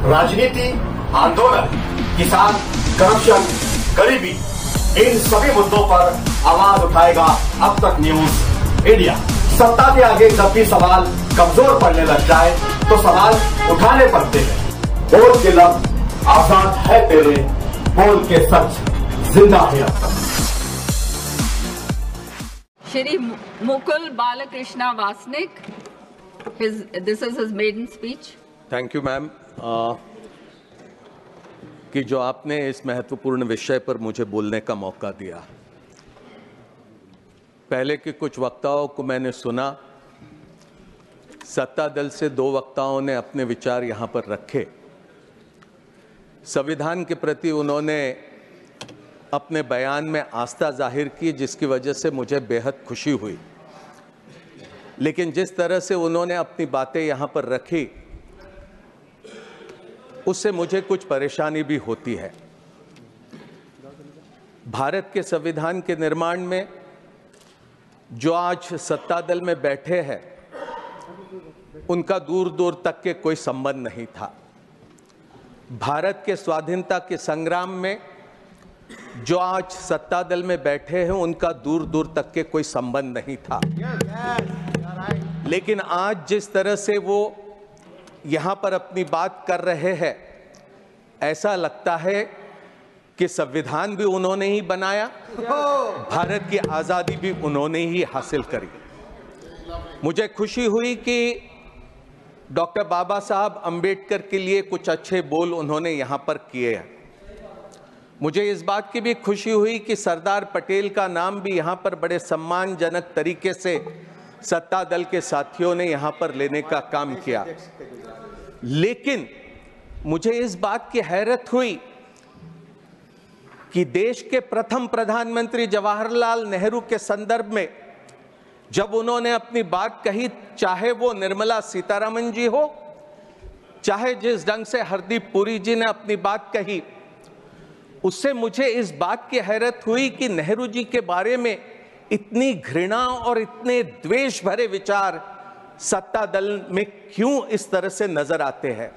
राजनीति, आंदोलन, किसान, करप्शन, गरीबी, इन सभी मुद्दों पर आवाज उठाएगा अब तक न्यूज इंडिया। सत्ता के आगे जब भी सवाल कमजोर पड़ने लग जाए तो सवाल उठाने पड़ते हैं। बोल के लफ्ज आजाद है तेरे, बोल के सच जिंदा है अब तक। Shri Mukul Balakrishna Vasnik, this is his maiden speech. Thank you ma'am कि जो आपने इस महत्वपूर्ण विषय पर मुझे बोलने का मौका दिया। पहले के कुछ वक्ताओं को मैंने सुना, सत्ता दल से 2 वक्ताओं ने अपने विचार यहाँ पर रखे। संविधान के प्रति उन्होंने अपने बयान में आस्था जाहिर की, जिसकी वजह से मुझे बेहद खुशी हुई। लेकिन जिस तरह से उन्होंने अपनी बातें यहाँ पर रखी, उससे मुझे कुछ परेशानी भी होती है। भारत के संविधान के निर्माण में जो आज सत्ता दल में बैठे हैं, उनका दूर दूर तक के कोई संबंध नहीं था। भारत के स्वाधीनता के संग्राम में जो आज सत्ता दल में बैठे हैं, उनका दूर दूर तक के कोई संबंध नहीं था। लेकिन आज जिस तरह से वो यहाँ पर अपनी बात कर रहे हैं, ऐसा लगता है कि संविधान भी उन्होंने ही बनाया, भारत की आज़ादी भी उन्होंने ही हासिल करी। मुझे खुशी हुई कि डॉक्टर बाबा साहब अंबेडकर के लिए कुछ अच्छे बोल उन्होंने यहाँ पर किए हैं। मुझे इस बात की भी खुशी हुई कि सरदार पटेल का नाम भी यहाँ पर बड़े सम्मानजनक तरीके से सत्ता दल के साथियों ने यहाँ पर लेने का काम किया। लेकिन मुझे इस बात की हैरत हुई कि देश के प्रथम प्रधानमंत्री जवाहरलाल नेहरू के संदर्भ में जब उन्होंने अपनी बात कही, चाहे वो निर्मला सीतारमण जी हो, चाहे जिस ढंग से हरदीप पुरी जी ने अपनी बात कही, उससे मुझे इस बात की हैरत हुई कि नेहरू जी के बारे में इतनी घृणा और इतने द्वेष भरे विचार सत्ता दल में क्यों इस तरह से नजर आते हैं।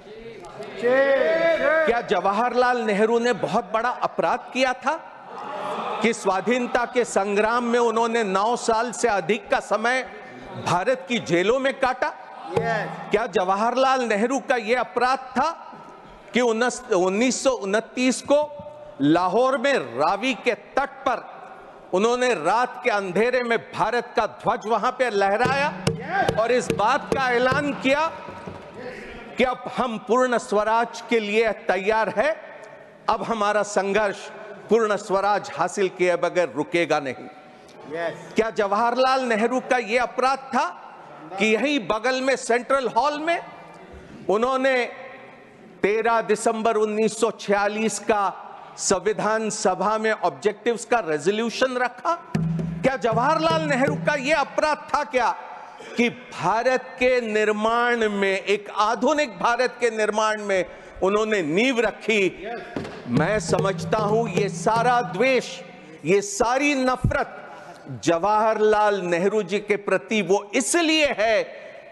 क्या जवाहरलाल नेहरू ने बहुत बड़ा अपराध किया था कि स्वाधीनता के संग्राम में उन्होंने 9 साल से अधिक का समय भारत की जेलों में काटा? क्या जवाहरलाल नेहरू का यह अपराध था कि 1929 को लाहौर में रावी के तट पर उन्होंने रात के अंधेरे में भारत का ध्वज वहां पर लहराया और इस बात का ऐलान किया कि अब हम पूर्ण स्वराज के लिए तैयार है, अब हमारा संघर्ष पूर्ण स्वराज हासिल किए बगैर रुकेगा नहीं। क्या जवाहरलाल नेहरू का यह अपराध था कि यही बगल में सेंट्रल हॉल में उन्होंने 13 दिसंबर 1946 का संविधान सभा में ऑब्जेक्टिव्स का रेजोल्यूशन रखा? क्या जवाहरलाल नेहरू का यह अपराध था क्या कि भारत के निर्माण में, एक आधुनिक भारत के निर्माण में उन्होंने नींव रखी? मैं समझता हूं ये सारा द्वेष, ये सारी नफरत जवाहरलाल नेहरू जी के प्रति वो इसलिए है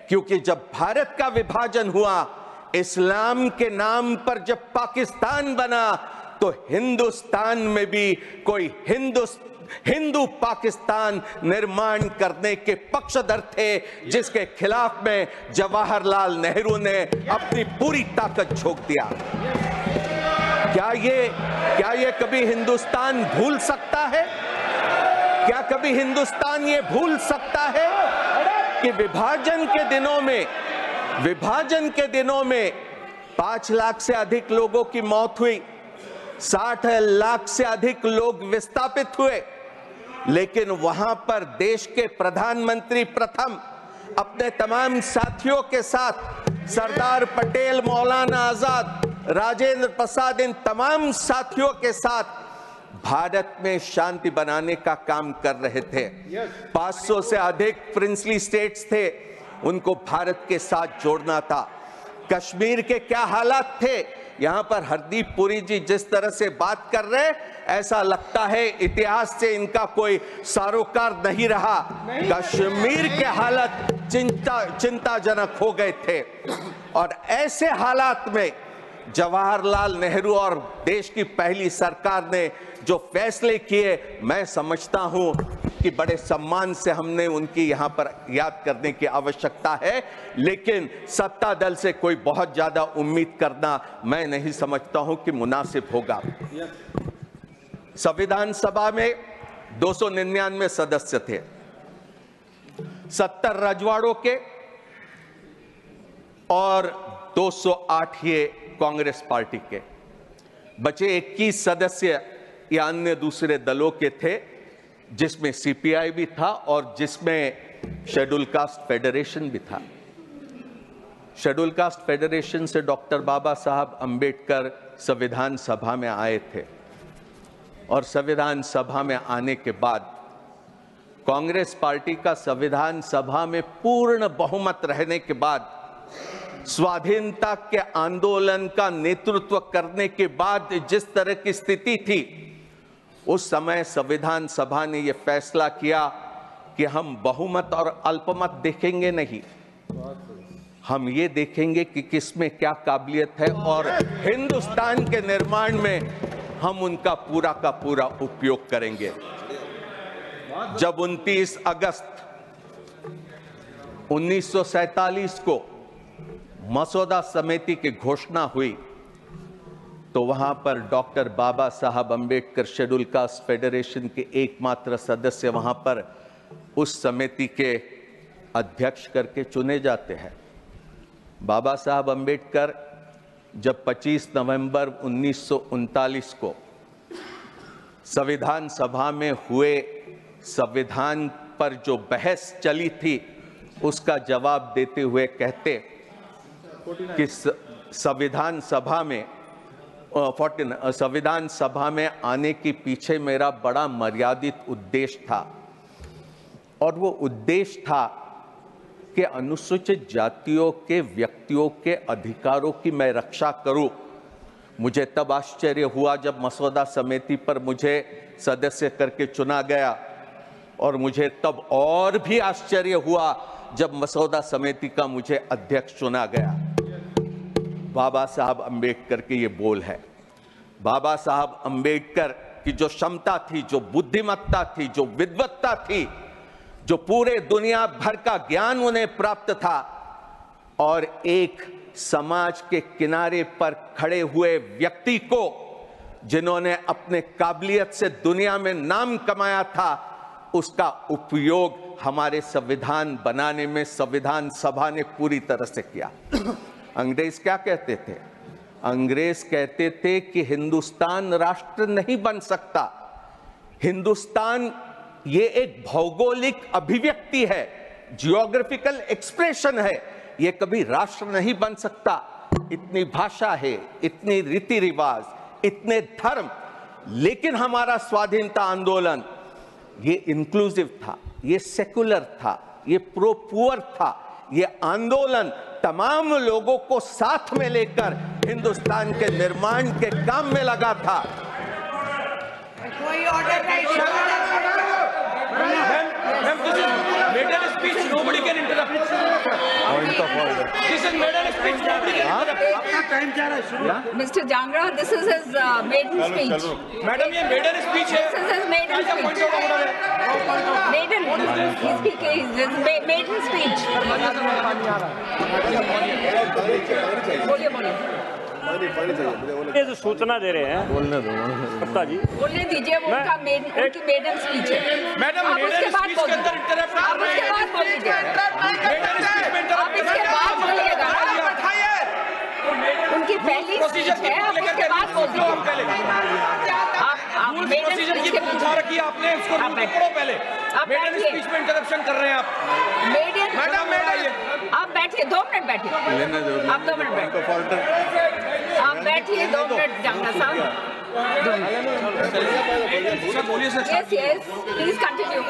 क्योंकि जब भारत का विभाजन हुआ, इस्लाम के नाम पर जब पाकिस्तान बना, तो हिंदुस्तान में भी कोई हिंदू पाकिस्तान निर्माण करने के पक्षधर थे, जिसके खिलाफ में जवाहरलाल नेहरू ने अपनी पूरी ताकत झोंक दिया। क्या ये कभी हिंदुस्तान भूल सकता है? क्या कभी हिंदुस्तान ये भूल सकता है कि विभाजन के दिनों में 5 लाख से अधिक लोगों की मौत हुई, 60 लाख से अधिक लोग विस्थापित हुए, लेकिन वहां पर देश के प्रधानमंत्री प्रथम अपने तमाम साथियों के साथ, सरदार पटेल, मौलाना आजाद, राजेंद्र प्रसाद, इन तमाम साथियों के साथ भारत में शांति बनाने का काम कर रहे थे। 500 से अधिक प्रिंसली स्टेट्स थे, उनको भारत के साथ जोड़ना था। कश्मीर के क्या हालात थे? यहां पर हरदीप पुरी जी जिस तरह से बात कर रहे, ऐसा लगता है इतिहास से इनका कोई सरोकार नहीं रहा। कश्मीर के हालत चिंताजनक हो गए थे और ऐसे हालात में जवाहरलाल नेहरू और देश की पहली सरकार ने जो फैसले किए, मैं समझता हूं कि बड़े सम्मान से हमने उनकी यहां पर याद करने की आवश्यकता है। लेकिन सत्ता दल से कोई बहुत ज्यादा उम्मीद करना मैं नहीं समझता हूं कि मुनासिब होगा। संविधान सभा में 299 सदस्य थे, 70 रजवाड़ों के और 208 ये कांग्रेस पार्टी के, बचे 21 सदस्य या अन्य दूसरे दलों के थे, जिसमें सीपीआई भी था और जिसमें शेड्यूल कास्ट फेडरेशन भी था। शेड्यूल कास्ट फेडरेशन से डॉक्टर बाबा साहब अंबेडकर संविधान सभा में आए थे और संविधान सभा में आने के बाद कांग्रेस पार्टी का संविधान सभा में पूर्ण बहुमत रहने के बाद स्वाधीनता के आंदोलन का नेतृत्व करने के बाद जिस तरह की स्थिति थी, उस समय संविधान सभा ने यह फैसला किया कि हम बहुमत और अल्पमत देखेंगे नहीं, हम ये देखेंगे कि किसमें क्या काबिलियत है और हिंदुस्तान के निर्माण में हम उनका पूरा का पूरा उपयोग करेंगे। जब 29 अगस्त 1947 को मसौदा समिति की घोषणा हुई तो वहां पर डॉक्टर बाबा साहब अंबेडकर शेड्यूल कास्ट फेडरेशन के एकमात्र सदस्य वहां पर उस समिति के अध्यक्ष करके चुने जाते हैं। बाबा साहब अंबेडकर जब 25 नवंबर 1939 को संविधान सभा में हुए संविधान पर जो बहस चली थी, उसका जवाब देते हुए कहते कि संविधान सभा में आने के पीछे मेरा बड़ा मर्यादित उद्देश्य था और वो उद्देश्य था कि अनुसूचित जातियों के व्यक्तियों के अधिकारों की मैं रक्षा करूं। मुझे तब आश्चर्य हुआ जब मसौदा समिति पर मुझे सदस्य करके चुना गया और मुझे तब और भी आश्चर्य हुआ जब मसौदा समिति का मुझे अध्यक्ष चुना गया। बाबा साहब अंबेडकर के ये बोल है। बाबा साहब अंबेडकर की जो क्षमता थी, जो बुद्धिमत्ता थी, जो विद्वत्ता थी, जो पूरे दुनिया भर का ज्ञान उन्हें प्राप्त था और एक समाज के किनारे पर खड़े हुए व्यक्ति को जिन्होंने अपने काबिलियत से दुनिया में नाम कमाया था, उसका उपयोग हमारे संविधान बनाने में संविधान सभा ने पूरी तरह से किया। अंग्रेज क्या कहते थे? अंग्रेज कहते थे कि हिंदुस्तान राष्ट्र नहीं बन सकता, हिंदुस्तान ये एक भौगोलिक अभिव्यक्ति है, जियोग्राफिकल एक्सप्रेशन है, ये कभी राष्ट्र नहीं बन सकता। इतनी भाषा है, इतनी रीति रिवाज, इतने धर्म, लेकिन हमारा स्वाधीनता आंदोलन ये इंक्लूसिव था, ये सेकुलर था, ये प्रो पुअर था। ये आंदोलन तमाम लोगों को साथ में लेकर हिंदुस्तान के निर्माण के काम में लगा था। कोई ऑर्डर नहीं। Made a speech, nobody can interrupt. Point of order. This is made a speech, nobody can interrupt. Mr. Jangra, this is his maiden speech. Madam, ये made a speech है. This is his maiden speech. Maiden. He's speaking his maiden speech. बोलिए। ये जो सूचना दे रहे हैं, बोलने दो गुप्ता जी, बोलने दीजिए। वो उनकी मेडन स्पीच है। मैडम, मेडन स्पीच के अंदर इंटरप्ट आप उसके बाद बोलिएगा। आप इसके बाद बोलिएगा। उनकी पहली स्पीच है, आप उसके बाद बोलिएगा। आप मेडन स्पीच के पूछा रखी आपने, उसको पढ़ो पहले। मेडन स्पीच में इंटरप्शन कर रहे हैं आप। मेडन, मैडम, आप बैठिए, 2 मिनट बैठिए। आप 2 मिनट बैठिए। आप बैठिए 2 मिनट, जांगड़ा साहब। Yes, yes. Please continue.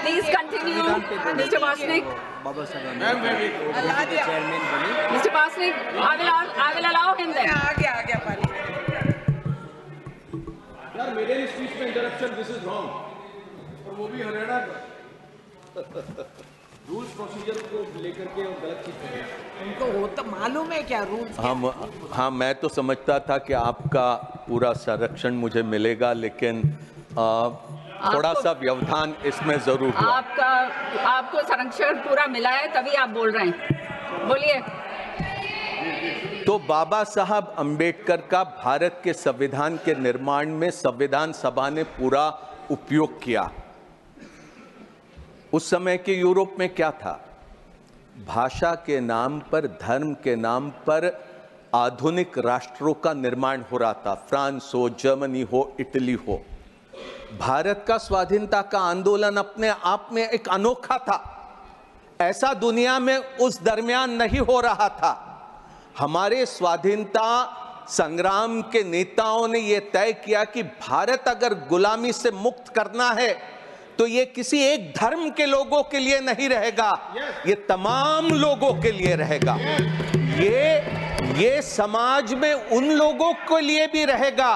Please continue, Mr. Vasnik. Mr. Vasnik, I will allow him then. आ गया पानी। यार, मेरे स्पीच में इंटरप्शन, दिस इज रॉन्ग। और वो भी हरियाणा का। रूल्स प्रोसीजर को लेकर के गलत चीज उनको वो तो मालूम है क्या रूल्स। हाँ, मैं तो समझता था कि आपका पूरा संरक्षण मुझे मिलेगा, लेकिन थोड़ा सा व्यवधान इसमें जरूर हुआ। आपको संरक्षण पूरा मिला है तभी आप बोल रहे हैं, बोलिए। तो बाबा साहब अंबेडकर का भारत के संविधान के निर्माण में संविधान सभा ने पूरा उपयोग किया। उस समय के यूरोप में क्या था? भाषा के नाम पर, धर्म के नाम पर आधुनिक राष्ट्रों का निर्माण हो रहा था। फ्रांस हो, जर्मनी हो, इटली हो। भारत का स्वाधीनता का आंदोलन अपने आप में एक अनोखा था। ऐसा दुनिया में उस दरमियान नहीं हो रहा था। हमारे स्वाधीनता संग्राम के नेताओं ने यह तय किया कि भारत अगर गुलामी से मुक्त करना है तो ये किसी एक धर्म के लोगों के लिए नहीं रहेगा, ये तमाम लोगों के लिए रहेगा। ये समाज में उन लोगों के लिए भी रहेगा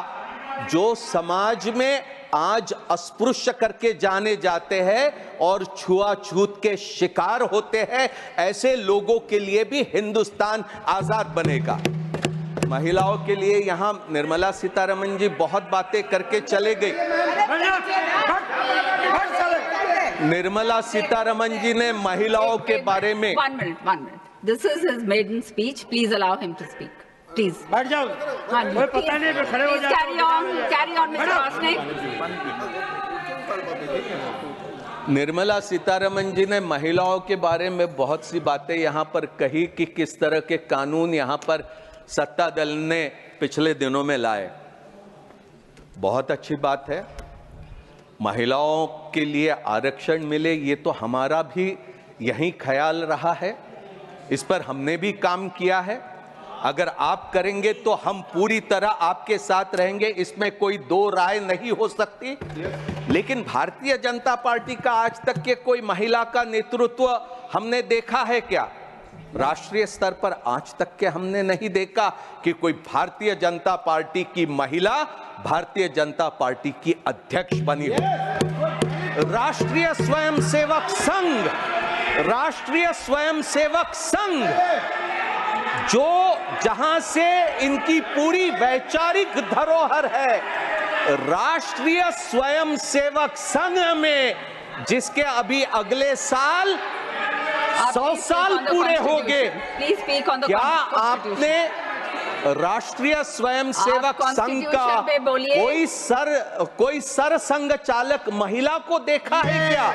जो समाज में आज अस्पृश्य करके जाने जाते हैं और छुआछूत के शिकार होते हैं। ऐसे लोगों के लिए भी हिंदुस्तान आजाद बनेगा। महिलाओं के लिए यहां निर्मला सीतारमण जी बहुत बातें करके चले गई। निर्मला सीतारमण जी ने महिलाओं के बारे में one minute. This is his maiden speech. Please allow him to speak. Please. बैठ जाओ। कोई पता नहीं, खड़े हो जाओ। Carry on, Mr. Rosnik. Nirmala Sitharaman ji ने महिलाओं के बारे में बहुत सी बातें यहां पर कही कि किस तरह के कानून यहां पर सत्ता दल ने पिछले दिनों में लाए। बहुत अच्छी बात है, महिलाओं के लिए आरक्षण मिले, ये तो हमारा भी यही ख्याल रहा है। इस पर हमने भी काम किया है। अगर आप करेंगे तो हम पूरी तरह आपके साथ रहेंगे, इसमें कोई दो राय नहीं हो सकती। लेकिन भारतीय जनता पार्टी का आज तक के कोई महिला का नेतृत्व हमने देखा है क्या? राष्ट्रीय स्तर पर आज तक के हमने नहीं देखा कि कोई भारतीय जनता पार्टी की महिला भारतीय जनता पार्टी की अध्यक्ष बनी हो। राष्ट्रीय स्वयंसेवक संघ जो जहां से इनकी पूरी वैचारिक धरोहर है, राष्ट्रीय स्वयंसेवक संघ में जिसके अभी अगले साल 100 साल पूरे हो गए, क्या आपने राष्ट्रीय स्वयंसेवक संघ का कोई सरसंघ चालक महिला को देखा है क्या?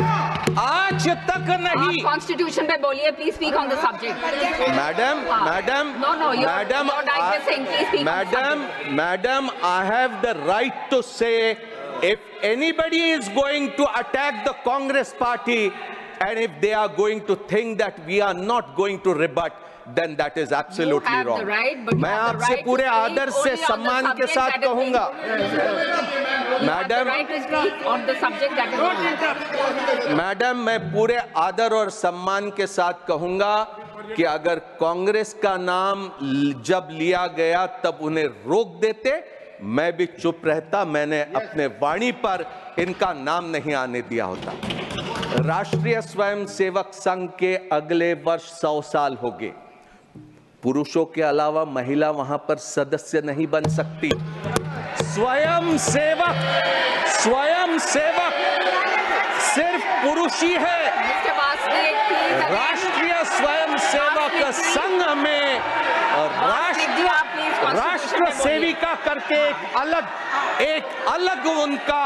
आज तक नहीं। कॉन्स्टिट्यूशन पे बोलिए, please speak on the subject. Madam, I have the right to say if anybody is going to attack the Congress party and if they are going to think that we are not going to rebut, then that is absolutely wrong. मैं आपसे पूरे आदर से सम्मान के साथ कहूंगा, madam, मैं पूरे आदर और सम्मान के साथ कहूंगा कि अगर कांग्रेस का नाम जब लिया गया तब उन्हें रोक देते, मैं भी चुप रहता। मैंने अपने वाणी पर इनका नाम नहीं आने दिया होता। राष्ट्रीय स्वयंसेवक संघ के अगले वर्ष 100 साल हो गए। पुरुषों के अलावा महिला वहां पर सदस्य नहीं बन सकती। स्वयंसेवक सिर्फ पुरुष ही है। राष्ट्रीय स्वयंसेवक संघ में राष्ट्र सेविका करके एक अलग उनका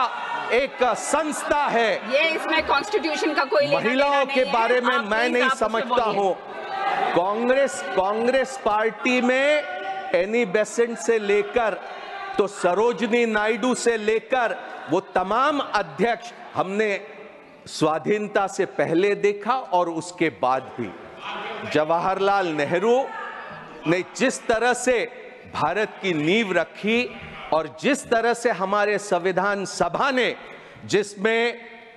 एक संस्था है। ये इसमें कॉन्स्टिट्यूशन का कोई महिलाओं के बारे में मैं नहीं समझता हूं। कांग्रेस पार्टी में एनी बेसेंट से लेकर तो सरोजनी नायडू से लेकर वो तमाम अध्यक्ष हमने स्वाधीनता से पहले देखा और उसके बाद भी। जवाहरलाल नेहरू ने जिस तरह से भारत की नींव रखी और जिस तरह से हमारे संविधान सभा ने, जिसमें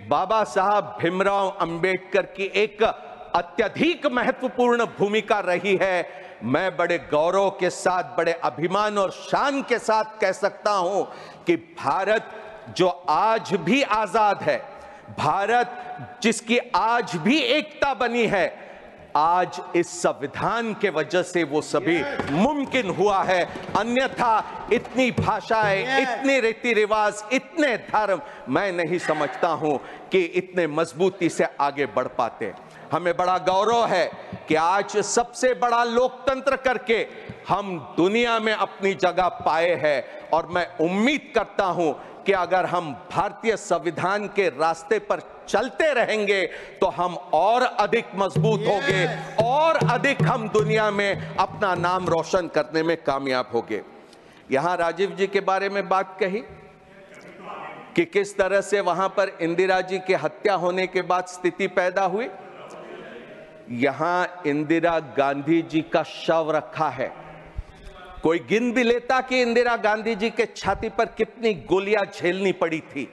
बाबा साहब भीमराव अंबेडकर की एक अत्यधिक महत्वपूर्ण भूमिका रही है, मैं बड़े गौरव के साथ, बड़े अभिमान और शान के साथ कह सकता हूं कि भारत जो आज भी आजाद है, भारत जिसकी आज भी एकता बनी है, आज इस संविधान के वजह से वो सभी मुमकिन हुआ है। अन्यथा इतनी भाषाएं, इतने रीति रिवाज, इतने धर्म, मैं नहीं समझता हूं कि इतने मजबूती से आगे बढ़ पाते। हमें बड़ा गौरव है कि आज सबसे बड़ा लोकतंत्र करके हम दुनिया में अपनी जगह पाए हैं, और मैं उम्मीद करता हूं कि अगर हम भारतीय संविधान के रास्ते पर चलते रहेंगे तो हम और अधिक मजबूत होंगे, और अधिक हम दुनिया में अपना नाम रोशन करने में कामयाब होंगे। यहां राजीव जी के बारे में बात कही कि किस तरह से वहां पर इंदिरा जी की हत्या होने के बाद स्थिति पैदा हुई। यहां इंदिरा गांधी जी का शव रखा है। कोई गिन भी लेता कि इंदिरा गांधी जी के छाती पर कितनी गोलियां झेलनी पड़ी थी।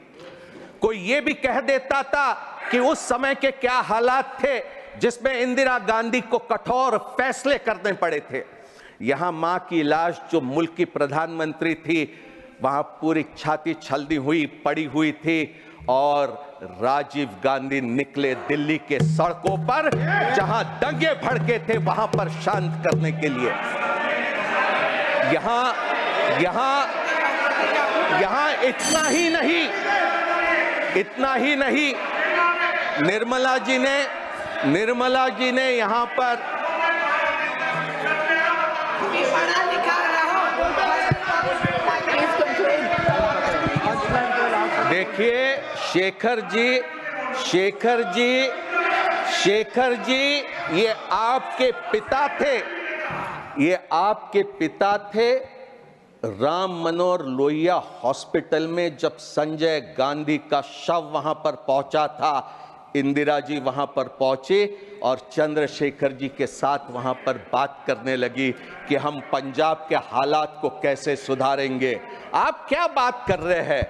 कोई यह भी कह देता था कि उस समय के क्या हालात थे जिसमें इंदिरा गांधी को कठोर फैसले करने पड़े थे। यहां मां की लाश, जो मुल्क की प्रधानमंत्री थी, वहां पूरी छाती छलनी हुई पड़ी हुई थी, और राजीव गांधी निकले दिल्ली के सड़कों पर जहां दंगे भड़के थे वहां पर शांत करने के लिए। यहां इतना ही नहीं, निर्मला जी ने यहां पर देखिए, शेखर जी ये आपके पिता थे। राम मनोहर लोहिया हॉस्पिटल में जब संजय गांधी का शव वहां पर पहुंचा था, इंदिरा जी वहां पर पहुंचे और चंद्रशेखर जी के साथ वहां पर बात करने लगी कि हम पंजाब के हालात को कैसे सुधारेंगे। आप क्या बात कर रहे हैं?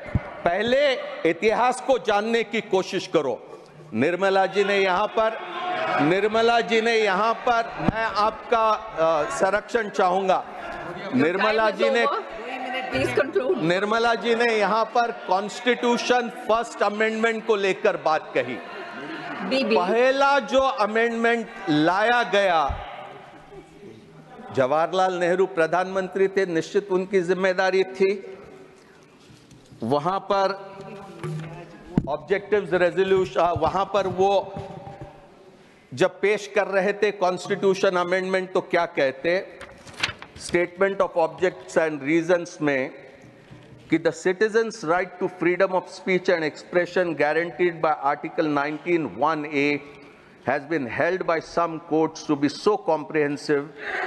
पहले इतिहास को जानने की कोशिश करो। निर्मला जी ने यहाँ पर मैं आपका संरक्षण चाहूंगा। निर्मला जी ने यहाँ पर कॉन्स्टिट्यूशन फर्स्ट अमेंडमेंट को लेकर बात कही। पहला जो अमेंडमेंट लाया गया, जवाहरलाल नेहरू प्रधानमंत्री थे, निश्चित उनकी जिम्मेदारी थी। वहां पर ऑब्जेक्टिव्स रेजोल्यूशन, वहां पर वो जब पेश कर रहे थे कॉन्स्टिट्यूशन अमेंडमेंट, तो क्या कहते, statement of objects and reasons में कि the citizens right to freedom of speech and expression guaranteed by article 19(1)(a has been held by some courts to be so comprehensive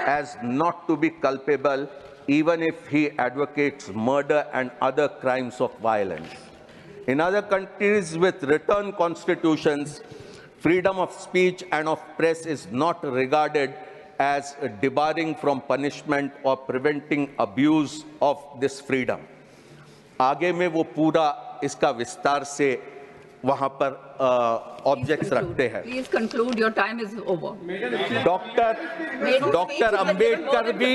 as not to be culpable even if he advocates murder and other crimes of violence. In other countries with written constitutions, freedom of speech and of press is not regarded as debarring from punishment or preventing abuse of this freedom. आगे में वो पूरा इसका विस्तार से वहां पर objects रखते हैं। Please conclude, your time is over. Doctor Ambedkar भी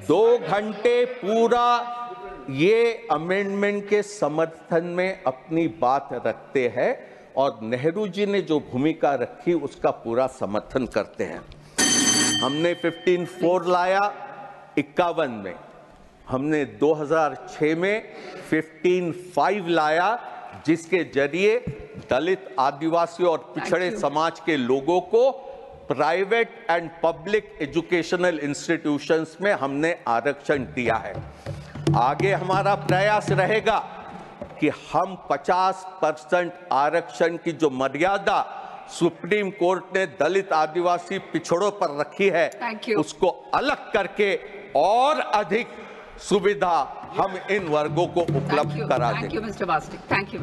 2 घंटे पूरा ये अमेंडमेंट के समर्थन में अपनी बात रखते हैं, और नेहरू जी ने जो भूमिका रखी उसका पूरा समर्थन करते हैं। हमने 15(4) लाया 51 में, हमने 2006 में 15(5) लाया, जिसके जरिए दलित, आदिवासी और पिछड़े समाज के लोगों को private and public educational institutions में हमने आरक्षण दिया है। आगे हमारा प्रयास रहेगा कि हम 50% आरक्षण की जो मर्यादा सुप्रीम कोर्ट ने दलित, आदिवासी, पिछड़ों पर रखी है, उसको अलग करके और अधिक सुविधा हम इन वर्गों को उपलब्ध करा दें। Thank you, Mr. Bastik. Thank you.